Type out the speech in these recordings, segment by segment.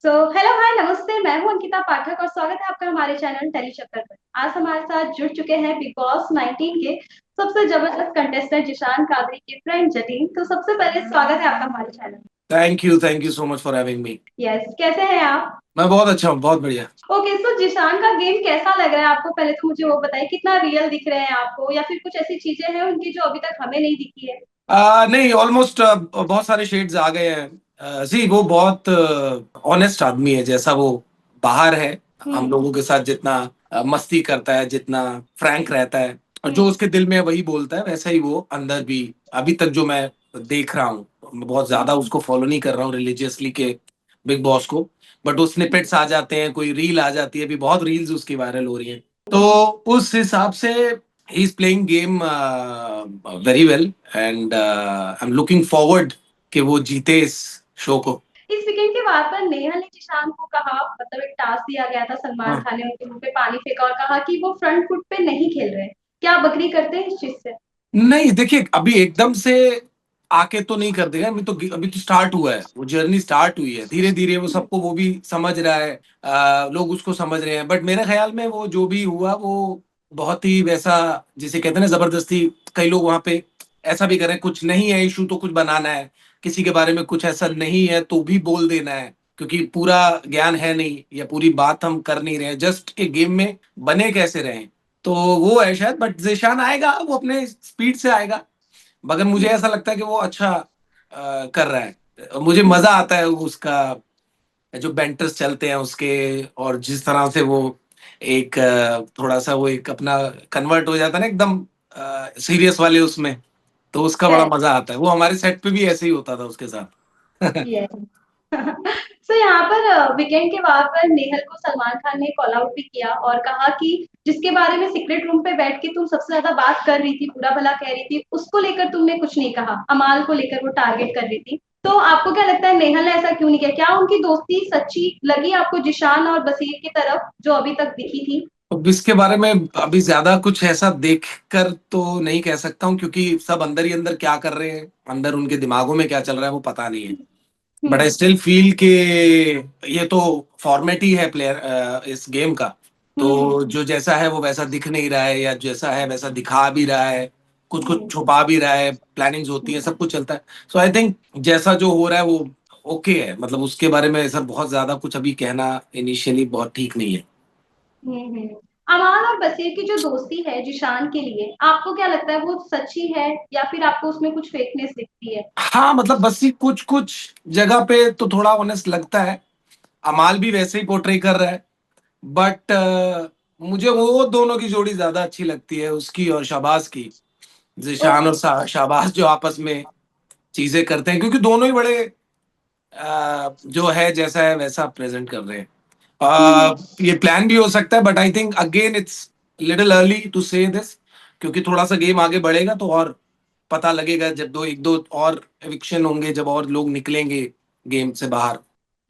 Hello hi नमस्ते। मैं हूं अंकिता पाठक और स्वागत है आपका हमारे चैनल टेली चक्कर पर। आज हमारे साथ जुड़ चुके हैं बिग बॉस 19 के सबसे जबरदस्त कंटेस्टेंट जिशान कादरी के फ्रेंड जतीन। तो सबसे पहले स्वागत है आपका हमारे channel. Thank you so much for having me. Yes, कैसे हैं आप? मैं बहुत अच्छा हूँ, बहुत बढ़िया। ओके, सो जिशान का गेम कैसा लग रहा है आपको? पहले तो मुझे वो बताइए, कितना रियल दिख रहे हैं आपको, या फिर कुछ ऐसी चीजें हैं उनकी जो अभी तक हमें नहीं दिखी है? नहीं, ऑलमोस्ट बहुत सारे शेड्स आ गए हैं। जी, वो बहुत ऑनेस्ट आदमी है, जैसा वो बाहर है हम हम्म। लोगों के साथ जितना मस्ती करता है, जितना फ्रैंक रहता है और जो हम्म। उसके दिल में है वही बोलता है, वैसा ही वो अंदर भी अभी तक जो मैं देख रहा हूँ। मैं बहुत ज्यादा उसको फॉलो नहीं कर रहा हूँ रिलीजियसली के बिग बॉस को, बट वो स्निपेट्स आ जाते हैं, कोई रील आ जाती है, अभी बहुत रील्स उसकी वायरल हो रही हैं। तो उस हिसाब से he is playing game very well and I am looking forward कि वो जीते इस शो को। इस वीकेंड के बाद पर नेहा ने जिशान को कहा, मतलब एक टास्क दिया गया था, सलमान हाँ। खान ने उनके मुंह पे पानी फेंका और कहा कि वो फ्रंट फुट पे नहीं खेल रहे। क्या आप अग्री करते हैं इस चीज से? नहीं, देखिए, अभी एकदम से आके तो नहीं कर देगा। अभी तो स्टार्ट हुआ है, वो जर्नी स्टार्ट हुई है, धीरे धीरे वो सबको वो भी समझ रहा है। लोग उसको समझ रहे हैं, बट मेरे ख्याल में वो जो भी हुआ वो बहुत ही वैसा, जिसे कहते हैं ना, जबरदस्ती। कई लोग वहां पे ऐसा भी करें, कुछ नहीं है इशू तो कुछ बनाना है, किसी के बारे में कुछ ऐसा नहीं है तो भी बोल देना है, क्योंकि पूरा ज्ञान है नहीं या पूरी बात हम कर नहीं रहे, जस्ट एक गेम में बने कैसे रहे। तो वो है शायद, बट जिशान आएगा, वो अपने स्पीड से आएगा। मगर मुझे ऐसा लगता है कि वो अच्छा कर रहा है। मुझे मजा आता है उसका, जो बैंटर्स चलते हैं उसके, और जिस तरह से वो एक थोड़ा सा वो एक अपना कन्वर्ट हो जाता है ना एकदम सीरियस वाले उसमें, तो उसका बड़ा मजा आता है। वो हमारे सेट पे भी ऐसे ही होता था उसके साथ। यस। सो यहाँ पर वीकेंड के बाद पर नेहल को सलमान खान ने कॉल आउट भी किया और कहा कि जिसके बारे में सीक्रेट रूम पे बैठ के तुम सबसे ज्यादा बात कर रही थी, बुरा भला कह रही थी, उसको लेकर तुमने कुछ नहीं कहा। अमाल को लेकर वो टारगेट कर रही थी। तो आपको क्या लगता है नेहल ने ऐसा क्यों नहीं किया? क्या उनकी दोस्ती सच्ची लगी आपको जिशान और बसीर की तरफ, जो अभी तक दिखी थी? अब इसके बारे में अभी ज्यादा कुछ ऐसा देख कर तो नहीं कह सकता हूँ, क्योंकि सब अंदर ही अंदर क्या कर रहे हैं, अंदर उनके दिमागों में क्या चल रहा है वो पता नहीं है। But I hmm. Still feel के ये तो फॉर्मेट ही है प्लेयर इस गेम का। हम्म। तो जो जैसा है वो वैसा दिख नहीं रहा है, या जैसा है वैसा दिखा भी रहा है, कुछ कुछ हम्म। छुपा भी रहा है, प्लानिंग्स होती है, सब कुछ चलता है। सो आई थिंक जैसा जो हो रहा है वो ओके है, मतलब उसके बारे में ऐसा बहुत ज्यादा कुछ अभी कहना इनिशियली बहुत ठीक नहीं है। हम्म। अमान और बशीर की जो दोस्ती है जिशान के लिए, आपको क्या लगता है वो सच्ची है, या फिर आपको उसमें कुछ फेकनेस दिखती है? हाँ, मतलब बस ही कुछ कुछ जगह पे तो थोड़ा ऑनेस्ट लगता है। अमाल भी वैसे ही पोर्ट्रे कर रहा है, बट मुझे वो दोनों की जोड़ी ज्यादा अच्छी लगती है, उसकी और शाहबाज की। जिशान ओके। और शाहबाज जो आपस में चीजें करते हैं, क्योंकि दोनों ही बड़े जो है जैसा है वैसा प्रेजेंट कर रहे हैं। हम्म। ये प्लान भी हो सकता है, but I think again it's little early to say this, क्योंकि थोड़ा सा गेम आगे बढ़ेगा तो और पता लगेगा, जब एक दो और एविक्शन होंगे, जब और लोग निकलेंगे गेम से बाहर।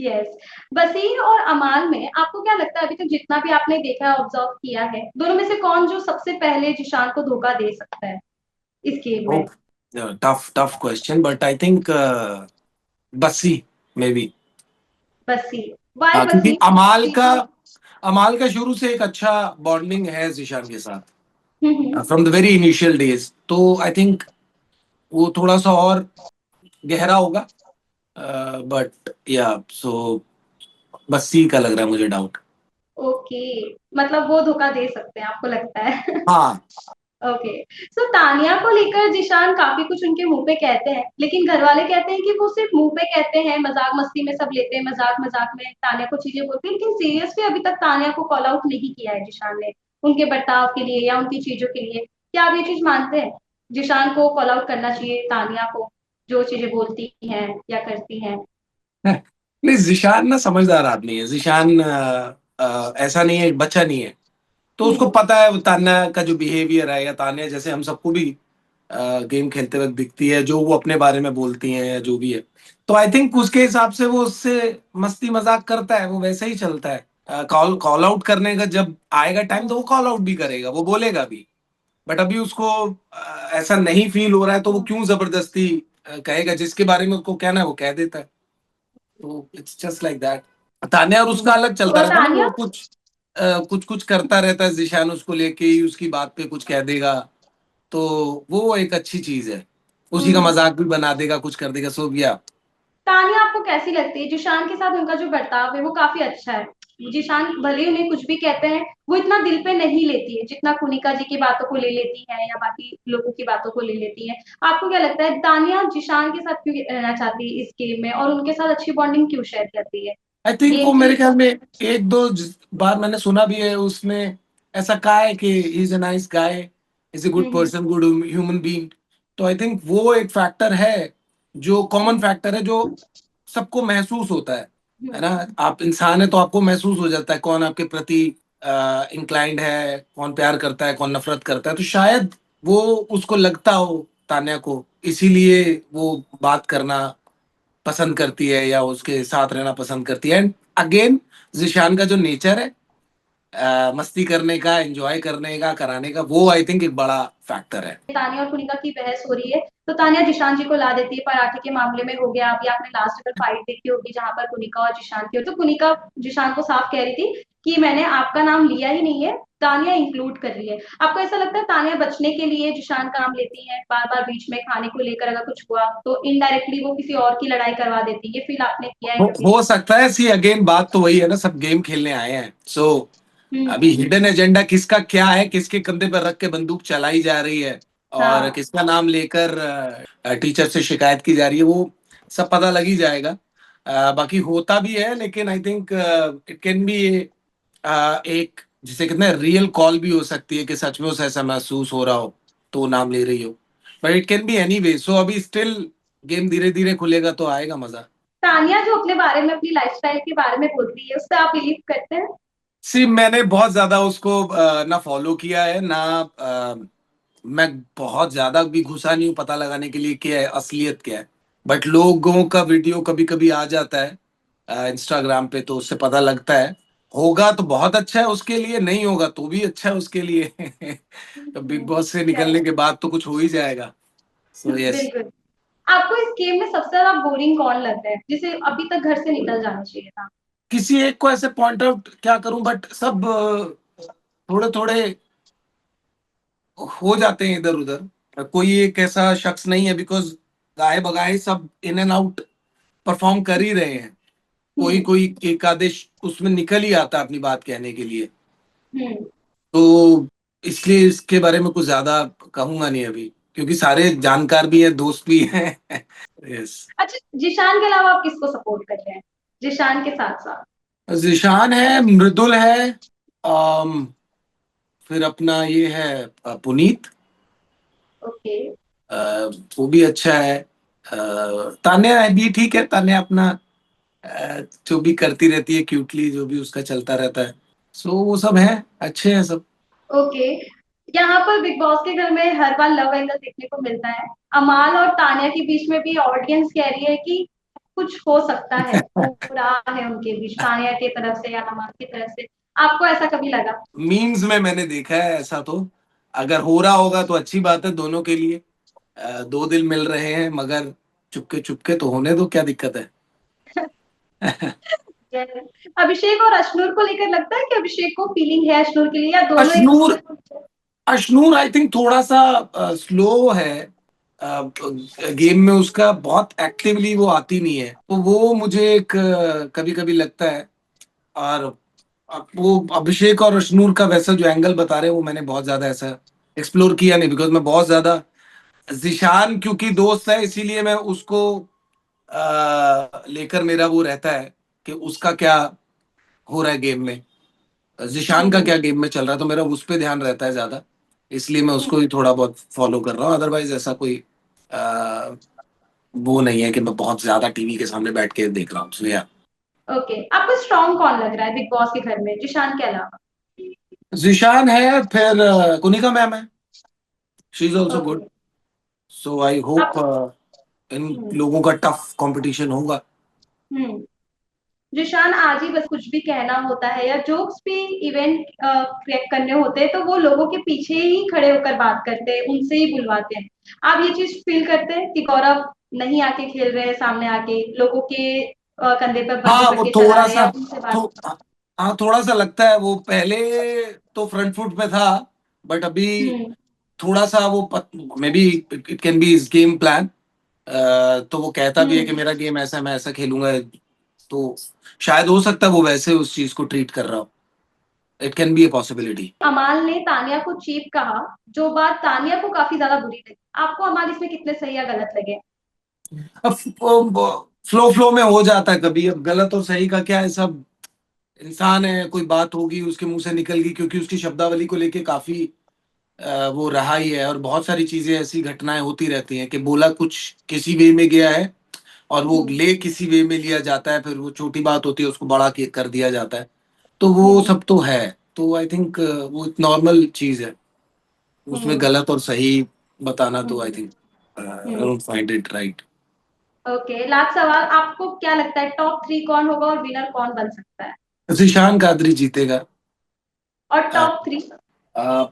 यस। बशीर और अमाल में आपको क्या लगता है, अभी तक जितना भी आपने देखा ऑब्जर्व किया है, दोनों में से कौन जो सबसे पहले जिशान को धोखा दे सकता है इस गेम ओ, में? Tough tough question, but I think बस्सी, मे बी। बशीर। वाई हाँ, क्योंकि बशीर? अमाल का शुरू से एक अच्छा बॉन्डिंग है जिशान के साथ, hmm. From the very initial days. तो आई थिंक वो थोड़ा सा और गहरा होगा, बट या सो बस सी का लग रहा है मुझे डाउट। ओके, मतलब वो धोखा दे सकते हैं आपको लगता है? हाँ। ओके। सो तानिया को लेकर जिशान काफी कुछ उनके मुंह पे कहते हैं, लेकिन घर वाले कहते हैं कि वो सिर्फ मुंह पे कहते हैं, मजाक मस्ती में सब लेते हैं, मजाक मजाक में तानिया को चीजें बोलते हैं, लेकिन सीरियसली अभी तक तानिया को कॉल आउट नहीं किया है जिशान ने, उनके बर्ताव के लिए या उनकी चीजों के लिए। क्या आप ये चीज मानते हैं, जिशान को कॉल आउट करना चाहिए तानिया को, जो चीजें बोलती हैं या करती हैं? नहीं, जिशान ना समझदार आदमी है। जिशान ऐसा नहीं है, बच्चा नहीं है। तो उसको हम्म। पता है वो तान्या का जो बिहेवियर है, या तान्या जैसे हम सबको भी गेम खेलते वक्त दिखती है, जो वो अपने बारे में बोलती हैं या जो भी है। तो आई थिंक उसके हिसाब से वो उससे मस्ती मजाक करता है, वो वैसे ही चलता है। कॉल कॉल आउट करने का जब आएगा टाइम तो वो कॉल आउट भी करेगा, वो बोलेगा भी। बट अभी उसको ऐसा नहीं फील हो रहा है, तो वो क्यों जबरदस्ती कहेगा? जिसके बारे में उसको कहना है वो कह देता है। तो it's just like that. Tanya और उसका अलग चलता और रहता है ना, तानिया। वो कुछ कुछ करता रहता है, जिशान उसको लेके ही उसकी बात पे कुछ कह देगा, तो वो एक अच्छी चीज है, उसी का हम्म। मजाक भी बना देगा, कुछ कर देगा, सो या। तानिया आपको कैसी लगती है? जिशान के साथ उनका जो बर्ताव है वो काफी अच्छा है। जिशान भले ही उन्हें कुछ भी कहते हैं, वो इतना दिल पे नहीं लेती है जितना कुनिका जी की बातों को ले लेती है या बाकी लोगों की बातों को ले लेती है। आपको क्या लगता है तानिया जिशान के साथ क्यों रहना चाहती है इस गेम में, और उनके साथ अच्छी बॉन्डिंग क्यों शेयर करती है आई थिंक वो गेम मेरे की? ख्याल में एक दो बार मैंने सुना भी है, उसने ऐसा कहा है कि he is a nice guy, is a good hmm. Person, good human being. तो आई थिंक वो एक फैक्टर है, जो कॉमन हम्म। फैक्टर है, जो सबको महसूस होता है ना। हम्म। आप इंसान है तो आपको महसूस हो जाता है कौन आपके प्रति इंक्लाइंड है, कौन प्यार करता है, कौन नफरत करता है। तो शायद वो उसको लगता हो तान्या को, इसीलिए वो बात करना पसंद करती है या उसके साथ रहना पसंद करती है। एंड अगेन, जिशान का जो नेचर है मस्ती करने का, एंजॉय करने का, कराने का, वो आई थिंक एक बड़ा फैक्टर है। तानिया और कुनिका की बहस हो रही है, तो तानिया जिशान जी को ला देती है। पराठे के मामले में हो गया, अभी आपने लास्ट अगर फाइट देखी होगी जहां पर कुनिका और जिशान की, तो कुनिका जिशान को साफ कह रही थी कि मैंने आपका नाम लिया ही नहीं है, तानिया इंक्लूड कर रही है। आपको ऐसा लगता है तानिया बचने के लिए जिशान का नाम लेती है बार बार बीच में, खाने को लेकर अगर कुछ हुआ तो इनडायरेक्टली वो किसी और की लड़ाई करवा देती है? ये फील आपने किया है कभी? हो सकता है, सी अगेन बात तो वही है ना, सब गेम खेलने आए हैं, सो हम्म। अभी हिडन एजेंडा किसका क्या है, किसके कंधे पर रख के बंदूक चलाई जा रही है और हाँ। किसका नाम लेकर टीचर से शिकायत की जा रही है, वो सब पता लग ही जाएगा। बाकी होता भी है, लेकिन I think it can B एक, जिसे कितने रियल कॉल भी हो सकती है कि सच में उसे ऐसा महसूस हो रहा हो तो वो नाम ले रही हो। But it can be any way, so अभी स्टिल गेम धीरे धीरे खुलेगा तो आएगा मजा। तानिया जो अपने बारे में, अपनी लाइफस्टाइल के बारे में बोलती है, उससे आप बिलीव करते हैं? सी मैंने बहुत ज्यादा उसको ना फॉलो किया है ना, मैं बहुत ज्यादा भी घुसा नहीं हूँ पता लगाने के लिए क्या है असलियत क्या है। बट लोगों का वीडियो कभी कभी आ जाता है इंस्टाग्राम पे, तो उससे पता लगता है। होगा तो बहुत अच्छा है उसके लिए, नहीं होगा तो भी अच्छा है उसके लिए। तो बिग बॉस से निकलने के बाद तो कुछ हो ही जाएगा। So yes. बिल्कुल। आपको इस गेम में सबसे ज्यादा बोरिंग कौन लगता है, जिसे अभी तक घर से निकल जाना चाहिए था? किसी एक को ऐसे पॉइंट आउट क्या करूं, बट सब थोड़े थोड़े हो जाते हैं इधर उधर। कोई एक ऐसा शख्स नहीं है, बिकॉज गाए बगाए सब इन एंड आउट परफॉर्म कर ही रहे हैं। कोई हम्म। कोई एक आदेश उसमें निकल ही आता है अपनी बात कहने के लिए। हम्म। तो इसलिए इसके बारे में कुछ ज्यादा कहूंगा नहीं अभी, क्योंकि सारे जानकार भी हैं, दोस्त भी हैं। यस। अच्छा, जिशान के अलावा आप किसको सपोर्ट कर रहे हैं, जिशान के साथ साथ? जिशान है, मृदुल है, अम, फिर अपना ये है पुनीत, ओके। अ, वो भी अच्छा है। तान्या भी ठीक है, तान्या अपना जो भी करती रहती है क्यूटली, जो भी उसका चलता रहता है। सो वो सब है, अच्छे हैं सब। ओके। यहाँ पर बिग बॉस के घर में हर बार लव एंगल देखने को मिलता है। अमाल और तान्या के बीच में भी ऑडियंस कह रही है कि कुछ हो सकता है, हो रहा है उनके बीच, तान्या की तरफ से या अमाल की तरफ से। आपको ऐसा कभी लगा? मीम्स में मैंने देखा है ऐसा, तो अगर हो रहा होगा तो अच्छी बात है दोनों के लिए। दो दिल मिल रहे हैं, मगर चुपके चुपके तो होने दो, क्या दिक्कत है। अभिषेक और अश्नूर को लेकर लगता है कि अभिषेक को फीलिंग है अश्नूर के लिए, या दोनों एक अशनूर दूसरे को? अशनूर आई थिंक थोड़ा सा स्लो है, गेम में उसका बहुत एक्टिवली वो आती नहीं है, तो वो मुझे एक कभी कभी लगता है। और वो अभिषेक और अशनूर का वैसा जो एंगल बता रहे हैं, वो मैंने बहुत ज्यादा ऐसा एक्सप्लोर किया नहीं, बिकॉज मैं बहुत ज्यादा जिशान क्योंकि दोस्त है इसीलिए मैं उसको लेकर मेरा वो रहता है कि उसका क्या हो रहा है गेम में, जिशान का हम्म। क्या गेम में चल रहा है, तो मेरा उस पर ध्यान रहता है ज्यादा। इसलिए मैं उसको ही थोड़ा बहुत फॉलो कर रहा हूँ, अदरवाइज ऐसा कोई आ, वो नहीं है कि मैं बहुत ज्यादा टीवी के सामने बैठ के देख रहा हूँ। So, yeah. ओके। आपको स्ट्रॉन्ग कौन लग रहा है बिग बॉस के घर में जिशान के अलावा? जिशान है, फिर कुनिका मैम है, she is also good. Okay. So I hope आप। इन हम्म। लोगों का टफ कंपटीशन होगा। हम्म। जिशान आज ही बस कुछ भी कहना होता है या जोक्स भी इवेंट क्रैक करने होते हैं, तो वो लोगों के पीछे ही खड़े होकर बात करते हैं, उनसे ही बुलवाते हैं। आप ये चीज फील करते हैं कि गौरव नहीं आके खेल रहे हैं सामने आके, लोगों के कंधे पे हाँ दुपट्टे वो चला थोड़ा रहे हैं सा या उनसे बात। थो, हाँ थोड़ा सा लगता है वो पहले तो फ्रंट फुट पे था, बट अभी हम्म। थोड़ा सा वो may be it can be his game plan. तो वो कहता भी है कि हम्म। मेरा गेम ऐसा है, मैं ऐसा खेलूंगा, तो शायद हो सकता है वो वैसे उस चीज को ट्रीट कर रहा हो। It can B a possibility. अमाल ने तानिया को चीप कहा, जो बात तानिया को काफी ज्यादा बुरी लगी। आपको अमाल इसमें कितने सही या गलत लगे? अब फ्लो फ्लो में हो जाता है कभी, अब गलत और सही का क्या है, सब इंसान है, कोई बात होगी उसके मुंह से निकल गई, क्योंकि उसकी शब्दावली को लेके काफी वो रहा ही है, और बहुत सारी चीजें ऐसी घटनाएं होती रहती हैं कि बोला कुछ किसी वे में गया है और वो हम्म। ले किसी वे में लिया जाता है, फिर वो छोटी बात होती है उसको बड़ा कर दिया जाता है। तो वो हम्म। सब तो है। तो आई थिंक वो नॉर्मल चीज है, उसमें हम्म। गलत और सही बताना, तो I hmm. Think I hmm. Don't find it right. Okay, last सवाल, आपको क्या लगता है टॉप 3 कौन होगा और विनर कौन बन सकता है? जीशान कादरी जीतेगा। और top 3?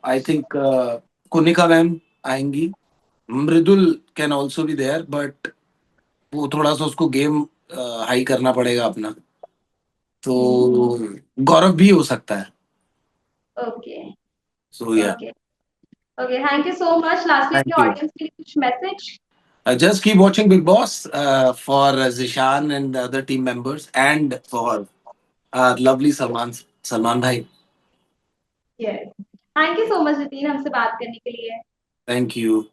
I think Kunika ma'am आएंगी। Mridul can also be there, but वो थोड़ा सा उसको गेम हाई करना पड़ेगा अपना। तो गौरव भी हो सकता है। ओके। सो या, okay. Okay, thank you so much. Last में अपने थैंक यू। ऑडियंस के लिए कुछ message? Just keep watching Big Boss for Zishan and the other team members, and for lovely Salman Bhai. Yes, thank you so much Nitin हमसे बात करने के लिए। Thank you.